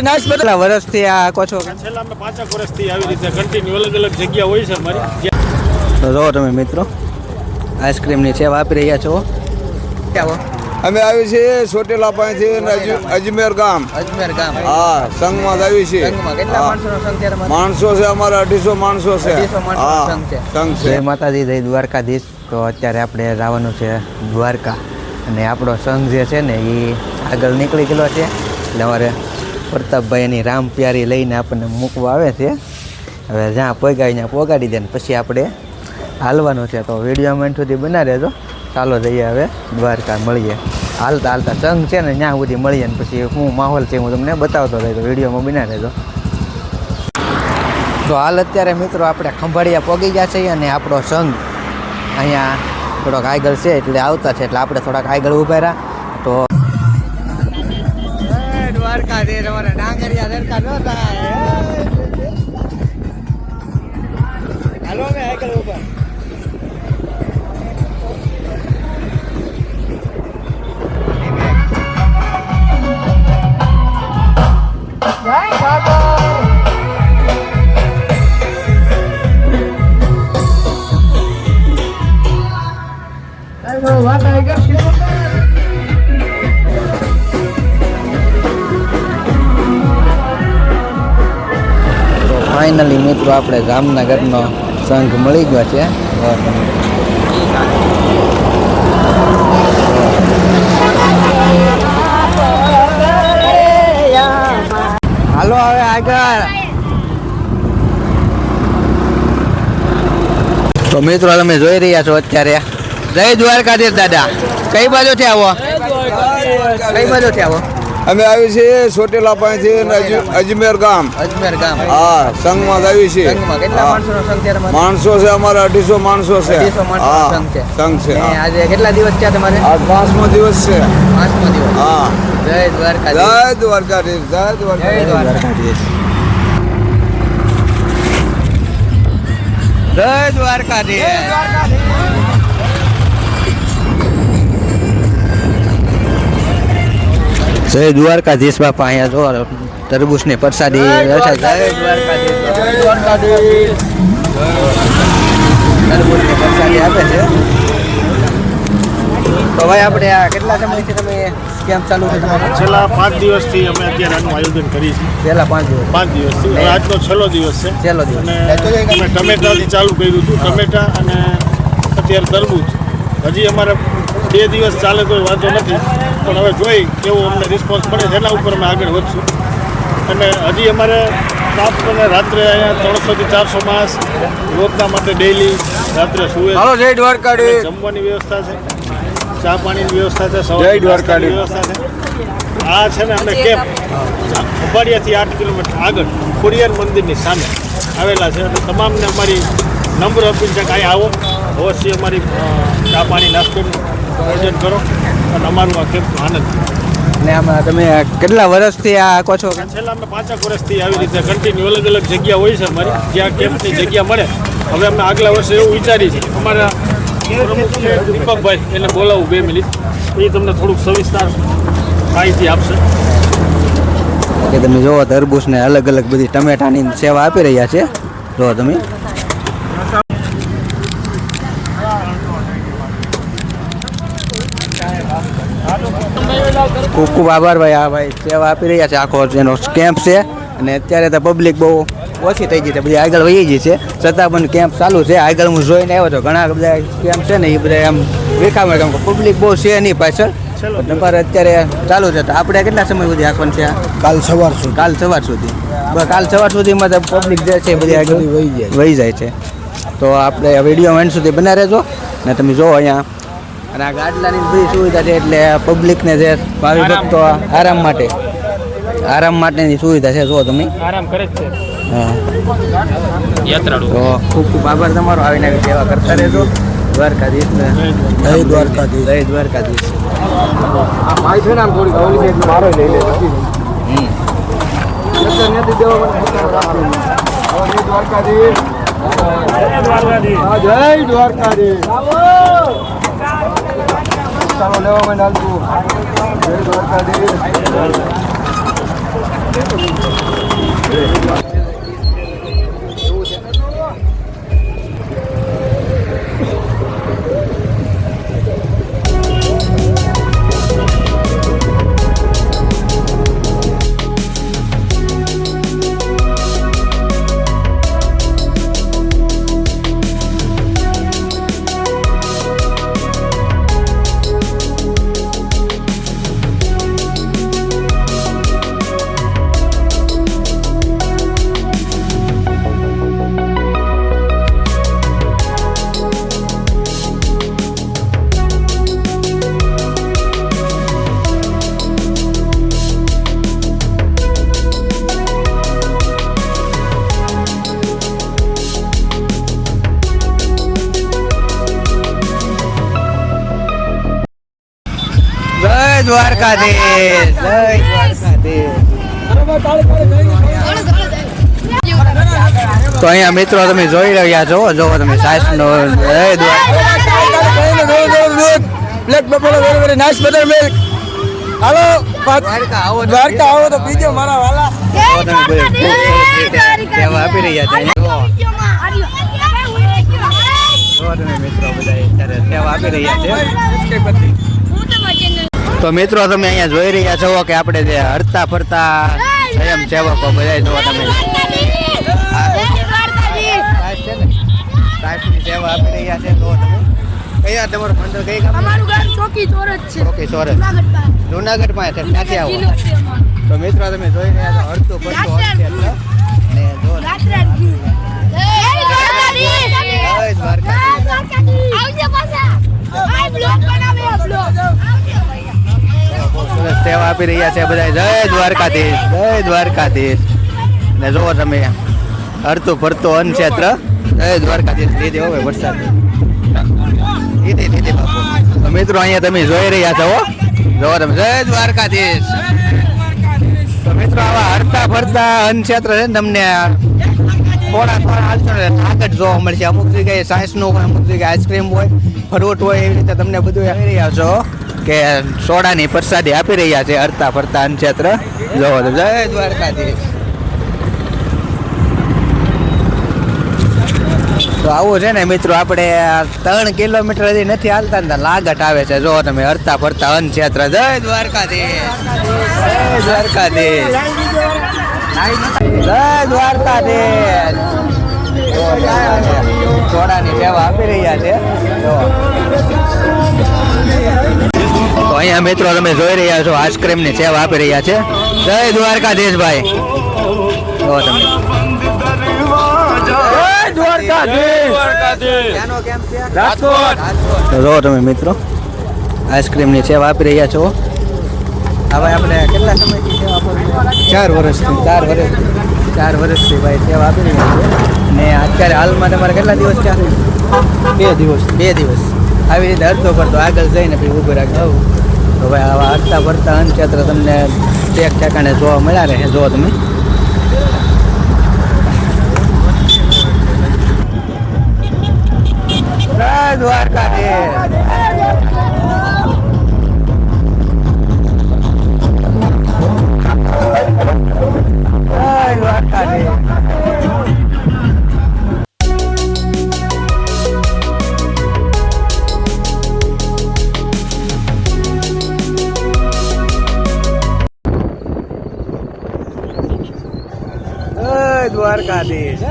નાશ બદલા વર્ષથી આ કહો છો છેલ્લા અમે 5 વર્ષથી આવી રીતે કન્ટિન્યુ અલગ અલગ જગ્યા હોય છે અમારી. તો જો તમે મિત્રો આઈસ્ક્રીમની સેવા આપી રહ્યા છો. ક્યાં અમે આવી છીએ ચોટીલા પાસેથી અજમેર ગામ. અજમેર ગામ હા, સંઘમાં આવી છીએ. કેટલા માણસોનો સંઘ છે તમારો? માણસો છે અમારા 250 માણસો છે. 250 માણસોનો સંઘ છે. સંઘ છે. જય માતાજી, જય દ્વારકાધીશ. તો અત્યારે આપણે જવાનું છે દ્વારકા અને આપણો સંઘ જે છે ને એ આગળ નીકળી ગયેલો છે. એટલે અમારે પ્રતાપભાઈ એની રામ પ્યારી લઈને આપણને મૂકવા આવે છે. હવે જ્યાં પોગાવી ત્યાં પોગાડી દે ને પછી આપણે હાલવાનું છે. તો વિડીયો મેન્ટ સુધી બના રહેજો. ચાલો જઈએ હવે દ્વારકા, મળીએ હાલતા હાલતા. સંઘ છે ને ત્યાં સુધી મળીએ ને પછી શું માહોલ છે હું તમને બતાવતો રહી. તો વિડીયોમાં બના રહેજો. તો હાલ અત્યારે મિત્રો આપણે ખંભાળિયા પહોંચી ગયા છીએ અને આપણો સંઘ અહીંયા થોડોક આગળ છે એટલે આવતા છે. એટલે આપણે થોડાક આગળ ઉભા રહ્યા. તો દ્વારકા છે તમારા ડાંગરિયા દરકાર ન થાય. હાલો અમે આગળ ઉભા. ફાઇનલી મિત્રો આપણે જામનગરનો સંઘ મળી ગયો છે. હાલો હવે આગળ. તો મિત્રો તમે જોઈ રહ્યા છો અત્યારે જય દ્વારકાધીશ. દાદા કઈ બાજુથી આવો? કઈ બાજુથી આવો? અમે આવી છીએ ચોટીલા પાસેથી અજમેર ગામ. અજમેર ગામ હા, સંઘમાં આવી છીએ. સંઘમાં કેટલા માણસોનો સંઘ છે તમારો? માણસો છે અમારા 250 માણસો છે. 250 માણસોનો સંઘ છે. સંઘ છે. અને આજે કેટલા દિવસ છે તમારે? આ 5મો દિવસ છે. 5મો દિવસ. હા, જય દ્વારકાધીશ. જય દ્વારકાધીશ. જય દ્વારકાધીશ. જય દ્વારકાધીશ. જય દ્વારકાધીશ બાપા. અહીંયા જો તરબૂચની પ્રસાદી. જય દ્વારકાધીશ. જય દ્વારકાધીશ. તરબૂચની પ્રસાદી આપે છે. તો ભાઈ આપણે આ કેટલા સમયથી તમે કેમ્પ ચાલુ છે તમારો? છેલ્લા 5 દિવસથી અમે અત્યારે આનું આયોજન કરી છે. છેલ્લા 5 દિવસ. 5 દિવસથી. હવે આજનો છેલ્લો દિવસ છે. છેલ્લો દિવસ. અને અમે ટમેટાથી ચાલુ કર્યું હતું. ટમેટા અને અત્યારે તરબૂચ. હજી અમારે 2 દિવસ ચાલે તો વાંધો નથી, પણ હવે જોઈ કેવો અમને રિસ્પોન્સ મળે છે એના ઉપર અમે આગળ વધશું. અને હજી અમારે રાત અને રાત્રે અહીંયા 300 થી 400 માણસ રોજના માટે ડેઈલી રાત્રે સુવે. હાલો જય દ્વારકાધીશ. જમવાની વ્યવસ્થા છે, ચા પાણીની વ્યવસ્થા છે, જય દ્વારકાધીશ. વ્યવસ્થા છે. આ છે ને અમે કેમ્પ ખંભાળિયાથી 8 કિલોમીટર આગળ ખોડિયાર મંદિરની સામે આવેલા છે. અને તમામને અમારી નમ્ર અપીલ છે કે અહીં આવો, અવશ્ય અમારી ચા પાણી નાસ્તોનું આયોજન કરો અને અમારું આ કેમ્પનો આનંદ. ને આમાં તમે કેટલા વર્ષથી આ કહો છો? છેલ્લા અમે 5 વર્ષથી આવી રીતે કન્ટિન્યુ અલગ અલગ જગ્યા હોય છે અમારી જ્યાં કેમ્પની જગ્યા મળે. હવે અમે આગલા વર્ષે એવું વિચારી છે અમારા પ્રમુખ છે દીપકભાઈ, એને બોલાવું 2 મિનિટ, એ તમને થોડુંક સવિસ્તાર માહિતી આપશે. કે તમે જોવો તરબૂચને અલગ અલગ બધી ટમેટાની સેવા આપી રહ્યા છે. જો તમે ખૂબ ખૂબ આભાર ભાઈ. આ ભાઈ સેવા આપી રહ્યા છે. આખો એનો કેમ્પ છે અને અત્યારે તો પબ્લિક બહુ ઓછી થઈ ગઈ છે, બધી આગળ વહી ગઈ છે, છતાં પણ કેમ્પ ચાલુ છે. આગળ હું જોઈને આવ્યો હતો ઘણા બધા કેમ્પ છે ને એ બધા એમ દેખામાં કેમ પબ્લિક બહુ છે નહીં પાછળ. તમારે અત્યારે ચાલુ છે. તો આપણે કેટલા સમય સુધી રાખવાનું છે? કાલ સવાર સુધી. કાલ સવાર સુધી. કાલ સવાર સુધીમાં તો પબ્લિક જે છે બધી આગળ વહી જાય છે. તો આપણે વિડીયો એન્ડ સુધી બના રહેજો ને તમે જો અહીંયા. અને આ ગાડલાની બધી સુવિધા છે એટલે પબ્લિકને જે ભાવિ ભક્તો આરામ માટેની સુવિધા છે. જો તમે આરામ કરે છે. હા, યાત્રાળુ. તો ખૂબ ખૂબ આભાર તમારો. આવીને આવી સેવા કરતા રહેજો. દ્વારકાધીશ. જય દ્વારકાધીશ. જય દ્વારકાધીશ. આ ભાઈ છે ને આમ થોડી ગવલી એટલે મારો લઈ લે. જય દ્વારકાધીશ. જય દ્વારકાધીશ. ચાલો લેવા માંડ હાલતું. જય દ્વારકાધીશ. જય દ્વારકાધીશ, જય દ્વારકાધીશ. તો અહીંયા મિત્રો તમે જોઈ રહ્યા છો, જોવો તમે સાસનો જય black buffalo very very nice buttermilk. હાલો દ્વારકા આવો દ્વારકા આવો તો પીજો મારા વાલા. સેવા આપી રહ્યા છે અહીંયા. જોવો તમે મિત્રો બધા અત્યારે સેવા આપી રહ્યા છે. તો મિત્રો તમે અહીંયા જોઈ રહ્યા છો કે આપણે જે હરતા ફરતા સ્વયં સેવકો બધા જો તમે સાહેબની સેવા આપી રહ્યા છે. તો તમે કયા તમારું મંદિર કઈ ગામ? અમારું ગામ ચોકી ચોરસ છે. ચોકી ચોરસ, જુનાગઢ જુનાગઢ માં છે. ત્યાંથી આવો. જિલ્લો છે અમારો. તો મિત્રો તમે જોઈ રહ્યા છો હરતું ફરતું હરશે ને જો રાત્રાજ ગીર. જય દ્વારકાધીશ. આવજે પાછા. આ બ્લોગ બનાવે આ બ્લોગ. સરસ સેવા આપી રહ્યા છે બધા. જય દ્વારકાધીશ, જય દ્વારકાધીશ. ને જોવો તમે હરતું ફરતું અન્ન ક્ષેત્ર. જય દ્વારકાધીશ. દીદી હવે વરસાદ દીદી દીદી બાપુ. તો મિત્રો અહીંયા તમે જોઈ રહ્યા છો, જોવો તમે જય દ્વારકાધીશ. તો મિત્રો આવા હરતા ફરતા અન્ન ક્ષેત્ર છે ને તમને થોડા હાલશો ને આગળ જોવા મળશે. અમુક જગ્યાએ સાયન્સનું હોય, અમુક જગ્યાએ આઈસ્ક્રીમ હોય, ફ્રૂટ હોય, એવી રીતે તમને બધું આપી રહ્યા છો કે સોડાની પ્રસાદી આપી રહ્યા છે હરતા ફરતા અન્ન ક્ષેત્ર. જોવો તો જય દ્વારકાધીશ. તો આવું છે ને મિત્રો, આપણે 3 કિલોમીટર હજી નથી હાલતા ને લાગટ આવે છે. જો તમે હરતા ફરતા અન્ન ક્ષેત્ર. જય દ્વારકાધીશ, જય દ્વારકાધીશ, જય દ્વારકાધીશ. સોડાની સેવા આપી રહ્યા છે. તો અહીંયા મિત્રો તમે જોઈ રહ્યા છો આઈસ્ક્રીમની સેવા આપી રહ્યા છે. જય દ્વારકાધીશ ભાઈ. જો તમે તો જો તમે મિત્રો આઈસ્ક્રીમની સેવા આપી રહ્યા છો. હવે આપણે કેટલા સમયથી સેવા આપી? 4 વર્ષથી. 4 વર્ષથી ભાઈ સેવા આપી રહ્યા છે. ને અત્યારે હાલમાં તમારે કેટલા દિવસ થયા? 2 દિવસ. આવી રીતે અડધો પડતો આગળ જઈને પછી ઊભું રાખજો. તો ભાઈ આવા હરતા ફરતા અન્ન ક્ષેત્ર તમને ટેક ઠેકાણે જોવા મળ્યા રહે. જો તમે જય દ્વારકાધીશ. દ્વારકાધીશ.